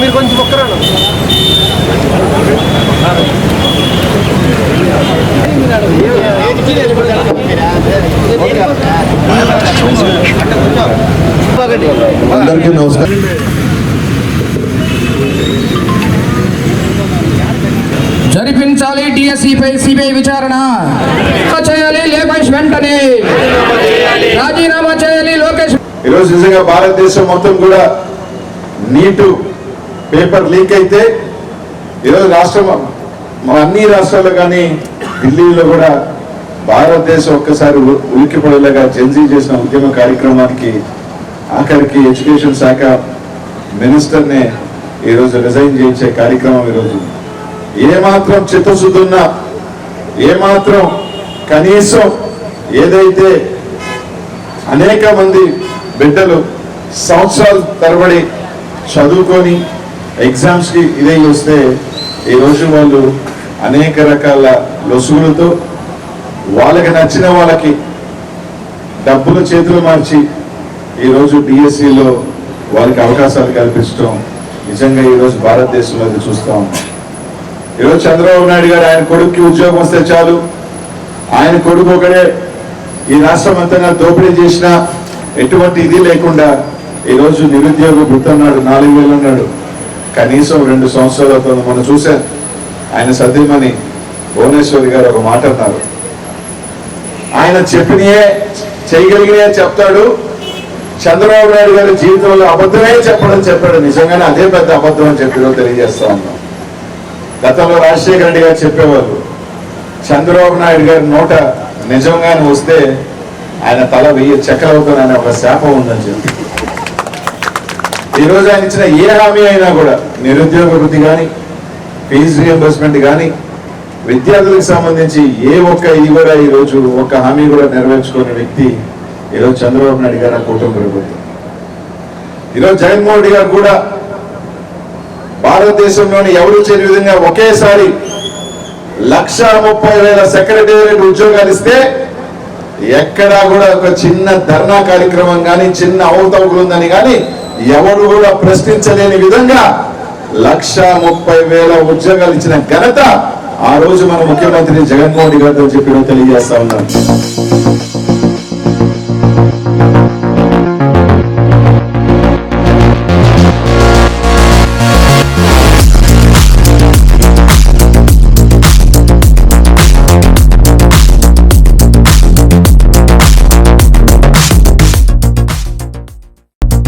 మీరు కొంచెం ఒక్కరా అందరికీ నమస్కారం. జరిపించాలి టీఎస్సీపై సిబిఐ విచారణ చేయాలి, లోకేష్ వెంటనే రాజీనామా చేయాలి. లోకేష్ ఈరోజు నిజంగా భారతదేశం మొత్తం కూడా నీటు పేపర్ లీక్ అయితే ఈరోజు రాష్ట్రం అన్ని రాష్ట్రాల్లో కానీ ఢిల్లీలో కూడా భారతదేశం ఒక్కసారి ఉలిక్కిపడేలాగా జెన్జీ చేసిన ఉద్యమ కార్యక్రమానికి ఆఖరికి ఎడ్యుకేషన్ శాఖ మినిస్టర్నే ఈరోజు రిజైన్ చేయించే కార్యక్రమం ఈరోజు ఏమాత్రం చిత్తశుద్ధి ఉన్నా ఏమాత్రం కనీసం ఏదైతే అనేక మంది బిడ్డలు సంవత్సరాల తరబడి చదువుకొని ఎగ్జామ్స్కి ఇదే వస్తే ఈరోజు వాళ్ళు అనేక రకాల లొసుగులతో వాళ్ళకి నచ్చిన వాళ్ళకి డబ్బులు చేతులు మార్చి ఈరోజు డిఎస్సిలో వాళ్ళకి అవకాశాలు కల్పించడం నిజంగా ఈరోజు భారతదేశంలో అది చూస్తూ ఉన్నాం. ఈరోజు చంద్రబాబు నాయుడు గారు ఆయన కొడుకుకి ఉద్యోగం వస్తే చాలు, ఆయన కొడుకు ఒకడే ఈ రాష్ట్రం అంతగా దోపిడీ చేసినా ఎటువంటి ఇది లేకుండా ఈరోజు నిరుద్యోగ వృత్తున్నాడు, 4,000 ఉన్నాడు. కనీసం 2 సంవత్సరాలు అవుతుంది. మనం చూసాం ఆయన సతీమణి భువనేశ్వరి గారు ఒక మాట అన్నారు, ఆయన చెప్పినయే చేయగలిగినే చెప్తాడు, చంద్రబాబు నాయుడు గారి జీవితంలో అబద్ధమే చెప్పాడు. నిజంగానే అదే పెద్ద అబద్ధం అని చెప్పి తెలియజేస్తా ఉన్నాం. గతంలో రాజశేఖర రెడ్డి గారు చెప్పేవారు, చంద్రబాబు నాయుడు గారి నోట నిజంగానే వస్తే ఆయన తల 1000 చెక్కలవుతానని ఒక శాపం ఉందని చెప్పి ఈరోజు ఆయన ఇచ్చిన ఏ హామీ అయినా కూడా నిరుద్యోగ వృత్తి కానీ, ఫీజు రియంబర్స్మెంట్ కానీ, విద్యార్థులకు సంబంధించి ఏ ఒక్క ఇది కూడా ఈరోజు ఒక్క హామీ కూడా నెరవేర్చుకునే వ్యక్తి ఈరోజు చంద్రబాబు నాయుడు గారు కూటమి ప్రభుత్వం. ఈరోజు జగన్మోహన్ రెడ్డి గారు కూడా భారతదేశంలోని ఎవరు చేయని విధంగా ఒకేసారి 1,30,000 సెక్రటేరియట్ ఉద్యోగాలు ఇస్తే ఎక్కడా కూడా ఒక చిన్న ధర్నా కార్యక్రమం కానీ, చిన్న అవతవకలు ఉందని కానీ ఎవరు కూడా ప్రశ్నించలేని విధంగా 1,30,000 ఉద్యోగాలు ఇచ్చిన ఘనత ఆ రోజు మన ముఖ్యమంత్రి జగన్మోహన్ రెడ్డి గారితో చెప్పి తెలియజేస్తా ఉన్నాం.